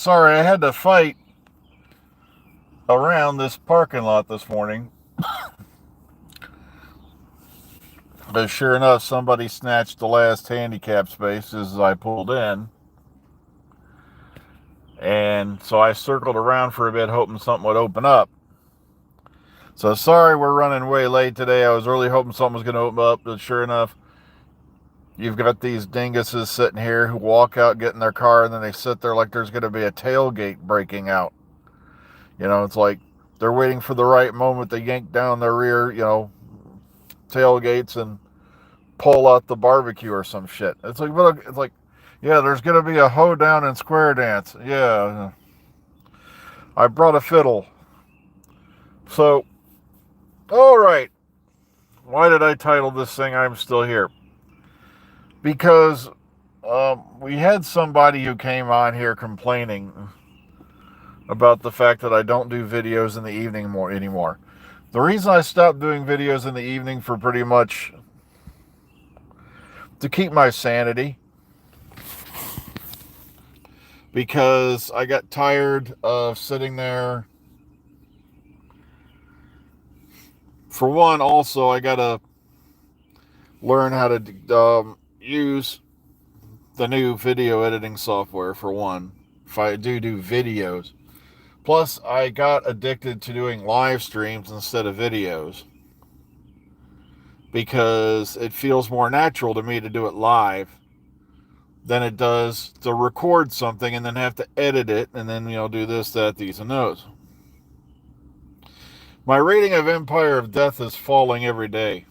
Sorry, I had to fight around this parking lot this morning. But sure enough, somebody snatched the last handicap space as I pulled in. And so I circled around for a bit, hoping something would open up. So sorry we're running way late today. I was really hoping something was going to open up, but sure enough, you've got these dinguses sitting here who walk out, get in their car, and then they sit there like there's going to be a tailgate breaking out. It's like they're waiting for the right moment to yank down their rear, tailgates and pull out the barbecue or some shit. Yeah, there's gonna be a hoedown and square dance. Yeah, I brought a fiddle. So, all right. Why did I title this thing "I'm Still Here"? Because we had somebody who came on here complaining about the fact that I don't do videos in the evening anymore. The reason I stopped doing videos in the evening for pretty much to keep my sanity, because I got tired of sitting there. For one, also, I got to learn how to use the new video editing software, for one, if I do videos. Plus, I got addicted to doing live streams instead of videos because it feels more natural to me to do it live than it does to record something and then have to edit it and then, do this, that, these, and those. My rating of Empire of Death is falling every day.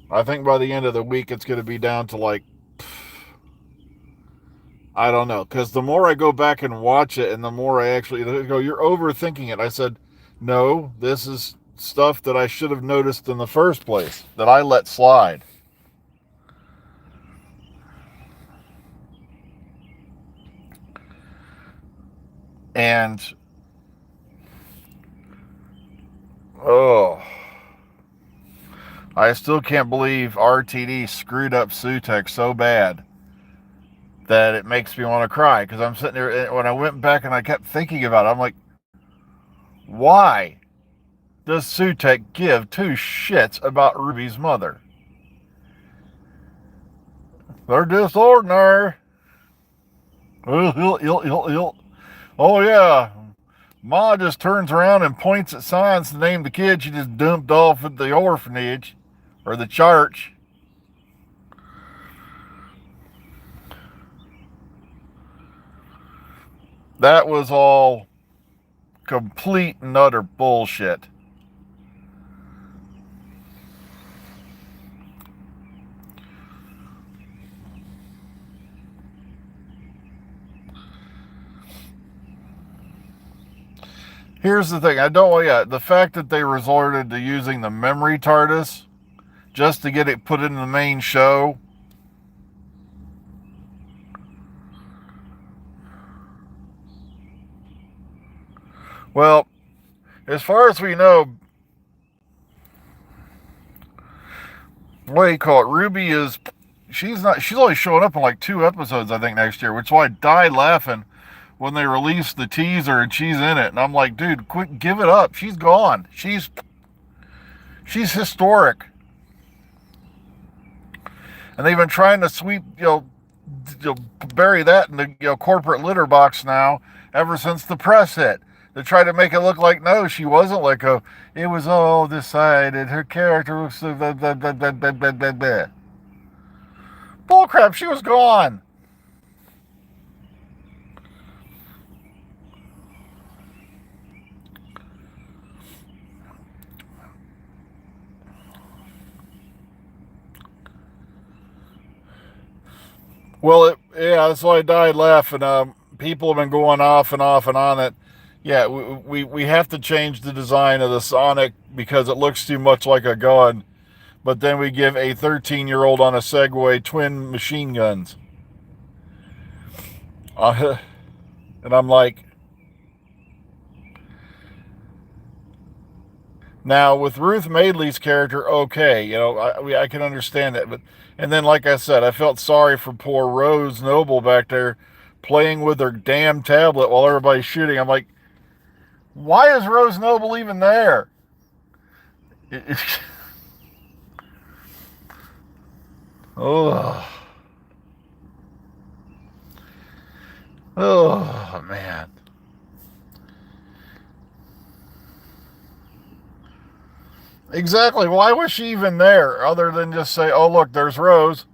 I think by the end of the week it's going to be down to like, I don't know. Because the more I go back and watch it and the more I actually go, "You're overthinking it." I said, no, this is stuff that I should have noticed in the first place, that I let slide. And, oh, I still can't believe RTD screwed up Sutek so bad that it makes me want to cry. Because I'm sitting there, when I went back and I kept thinking about it, I'm like, why does Sutek give two shits about Ruby's mother? They're just ordinary. Oh, yeah. Ma just turns around and points at signs to name the kid she just dumped off at the orphanage or the church. That was all complete and utter bullshit. Here's the thing. The fact that they resorted to using the memory TARDIS just to get it put in the main show. Well, as far as we know, what do you call it? Ruby is, she's only showing up in like 2 episodes, I think, next year, which is why I died laughing when they released the teaser and she's in it. And I'm like, dude, quick, give it up. She's gone. She's historic. And they've been trying to bury that in the corporate litter box now ever since the press hit. To try to make it look like, no, she wasn't like it was all decided. Her character was blah, blah, blah, blah, blah, blah, blah, blah. Bullcrap, she was gone. Well, yeah, that's why I died laughing. People have been going off and off and on it. Yeah, we have to change the design of the Sonic because it looks too much like a gun. But then we give a 13-year-old on a Segway twin machine guns. And I'm like, Now, with Ruth Madeley's character, okay, I can understand that. But and then, like I said, I felt sorry for poor Rose Noble back there playing with her damn tablet while everybody's shooting. I'm like, why is Rose Noble even there? Oh, oh man. Exactly. Why was she even there other than just say, oh, look, there's Rose?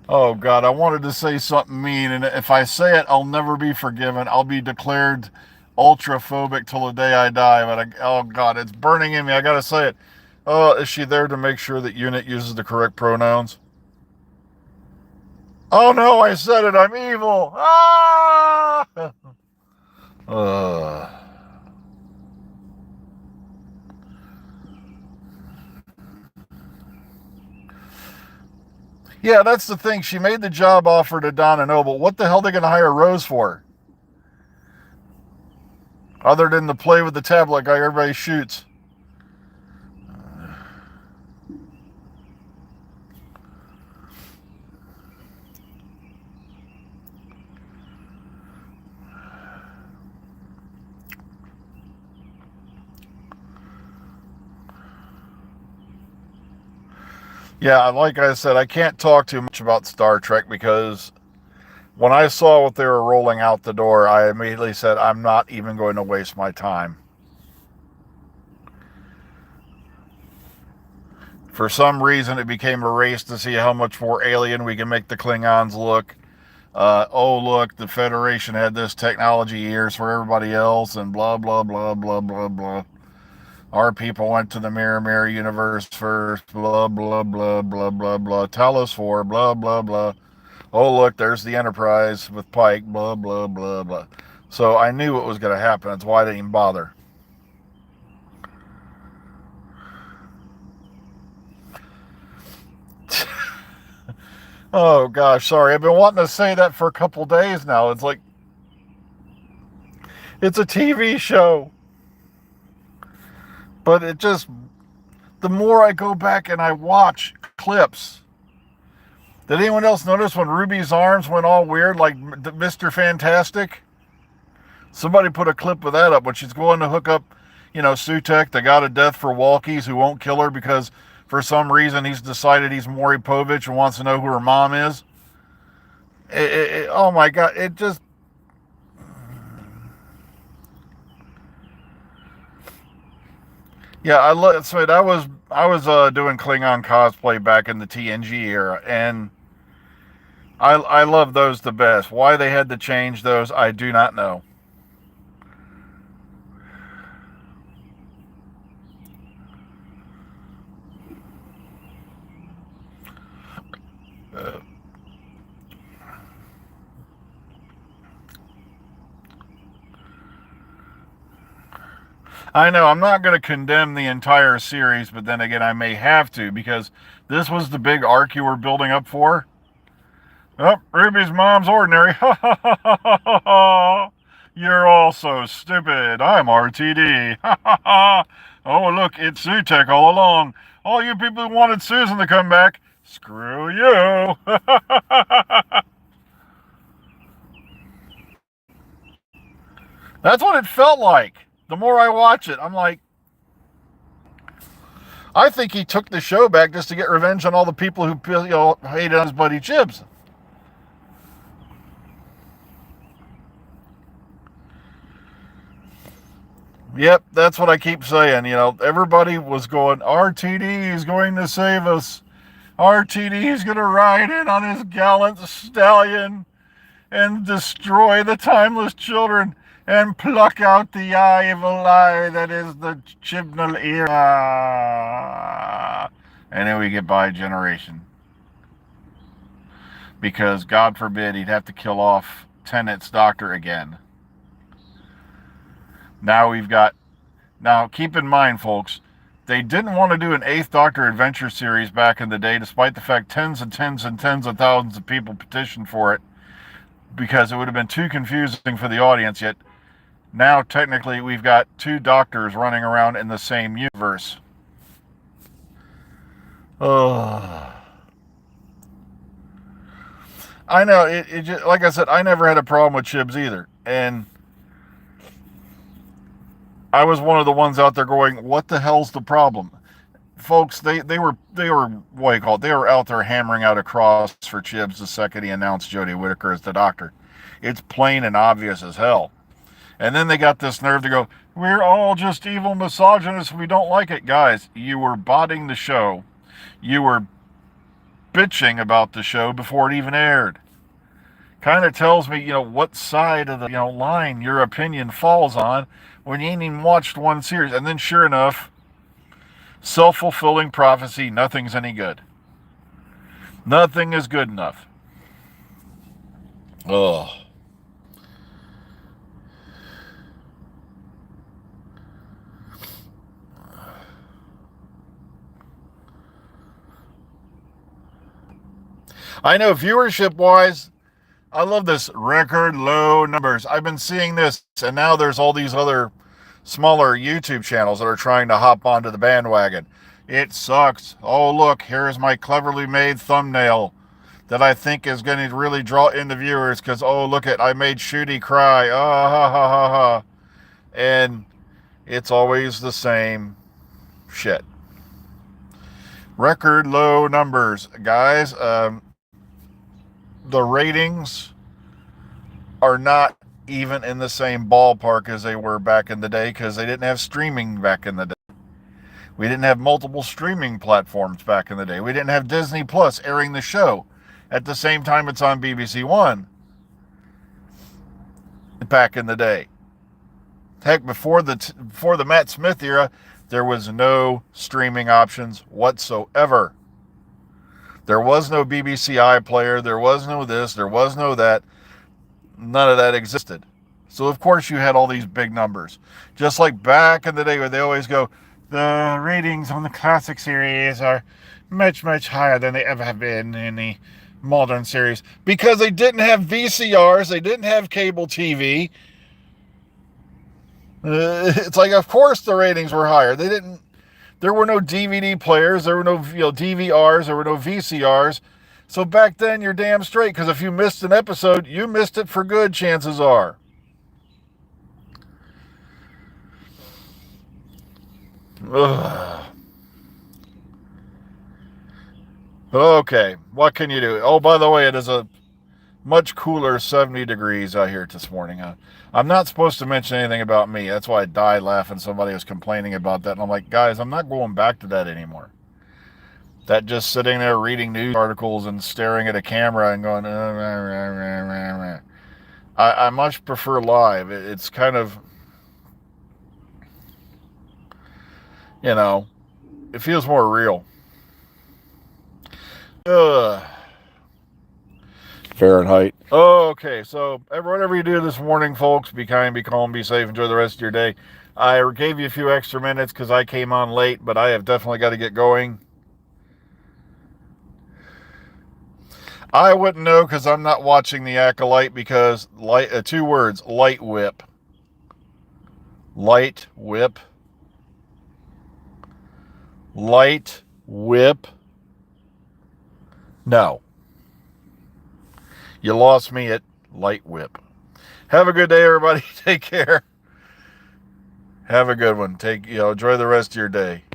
Oh, God, I wanted to say something mean, and if I say it, I'll never be forgiven. I'll be declared ultraphobic till the day I die. Oh, God, it's burning in me. I got to say it. Oh, is she there to make sure that UNIT uses the correct pronouns? Oh, no, I said it. I'm evil. Ah! uh. Yeah, that's the thing. She made the job offer to Donna Noble. What the hell are they going to hire Rose for? Other than to play with the tablet guy everybody shoots. Yeah, like I said, I can't talk too much about Star Trek because when I saw what they were rolling out the door, I immediately said, I'm not even going to waste my time. For some reason, it became a race to see how much more alien we can make the Klingons look. Oh, look, the Federation had this technology years for everybody else, and blah, blah, blah, blah, blah, blah. Our people went to the Mirror universe first, blah, blah, blah, blah, blah, blah. Tell us for, blah, blah, blah. Oh, look, there's the Enterprise with Pike, blah, blah, blah, blah. So I knew what was going to happen. That's why I didn't even bother. Oh, gosh, sorry. I've been wanting to say that for a couple days now. It's like, it's a TV show. But it just, the more I go back and I watch clips, did anyone else notice when Ruby's arms went all weird, like Mr. Fantastic? Somebody put a clip of that up when she's going to hook up, Sutek, the god of death for walkies who won't kill her because for some reason he's decided he's Maury Povich and wants to know who her mom is. Oh my God, it just... Yeah, I love. So I was doing Klingon cosplay back in the TNG era, and I love those the best. Why they had to change those, I do not know. I know I'm not going to condemn the entire series, but then again, I may have to because this was the big arc you were building up for. Oh, Ruby's mom's ordinary. Ha ha ha ha ha ha. You're all so stupid. I'm RTD. Ha ha ha. Oh, look, it's Sutek all along. All you people who wanted Susan to come back, screw you. That's what it felt like. The more I watch it, I'm like, I think he took the show back just to get revenge on all the people who hated on his buddy Chibs. Yep, that's what I keep saying. Everybody was going, RTD is going to save us. RTD is going to ride in on his gallant stallion and destroy the timeless children and pluck out the evil eye that is the Chibnall era. And then we get by generation. Because God forbid he'd have to kill off Tennant's doctor again. Now keep in mind, folks, They didn't want to do an Eighth Doctor adventure series back in the day, despite the fact tens and tens and tens of thousands of people petitioned for it, because it would have been too confusing for the audience. Yet now, technically, we've got two Doctors running around in the same universe. Oh, I know. It just, like I said, I never had a problem with Chibs either, and I was one of the ones out there going, "What the hell's the problem?" Folks, they were what do you call it? They were out there hammering out a cross for Chibs the second he announced Jodie Whittaker as the Doctor. It's plain and obvious as hell. And then they got this nerve to go, "We're all just evil misogynists. We don't like it." Guys, you were botting the show. You were bitching about the show before it even aired. Kind of tells me, what side of the, line your opinion falls on when you ain't even watched one series. And then sure enough, self-fulfilling prophecy, nothing's any good. Nothing is good enough. Ugh. I know viewership-wise, I love this record low numbers. I've been seeing this, and now there's all these other smaller YouTube channels that are trying to hop onto the bandwagon. It sucks. Oh, look, here's my cleverly made thumbnail that I think is going to really draw in the viewers because, oh, look at, I made Shooty cry. Ah, ha, ha, ha, ha. And it's always the same shit. Record low numbers. Guys, the ratings are not even in the same ballpark as they were back in the day because they didn't have streaming back in the day. We didn't have multiple streaming platforms back in the day. We didn't have Disney Plus airing the show at the same time it's on BBC One back in the day. Heck, before the Matt Smith era, there was no streaming options whatsoever. There was no BBC iPlayer. There was no this. There was no that. None of that existed. So, of course, you had all these big numbers. Just like back in the day where they always go, the ratings on the classic series are much, much higher than they ever have been in the modern series. Because they didn't have VCRs. They didn't have cable TV. It's like, of course, the ratings were higher. There were no DVD players. There were no DVRs. There were no VCRs. So back then, you're damn straight, because if you missed an episode, you missed it for good, chances are. Ugh. Okay, what can you do? Oh, by the way, it is a much cooler 70 degrees out here this morning. I'm not supposed to mention anything about me. That's why I died laughing. Somebody was complaining about that. And I'm like, guys, I'm not going back to that anymore. That just sitting there reading news articles and staring at a camera and going, I much prefer live. It's kind of, it feels more real. Fahrenheit. Okay, so whatever you do this morning, folks, be kind, be calm, be safe, enjoy the rest of your day. I gave you a few extra minutes because I came on late, but I have definitely got to get going. I wouldn't know because I'm not watching The Acolyte because, two words, light whip. Light whip. Light whip. No. You lost me at light whip. Have a good day, everybody. Take care. Have a good one. Enjoy the rest of your day.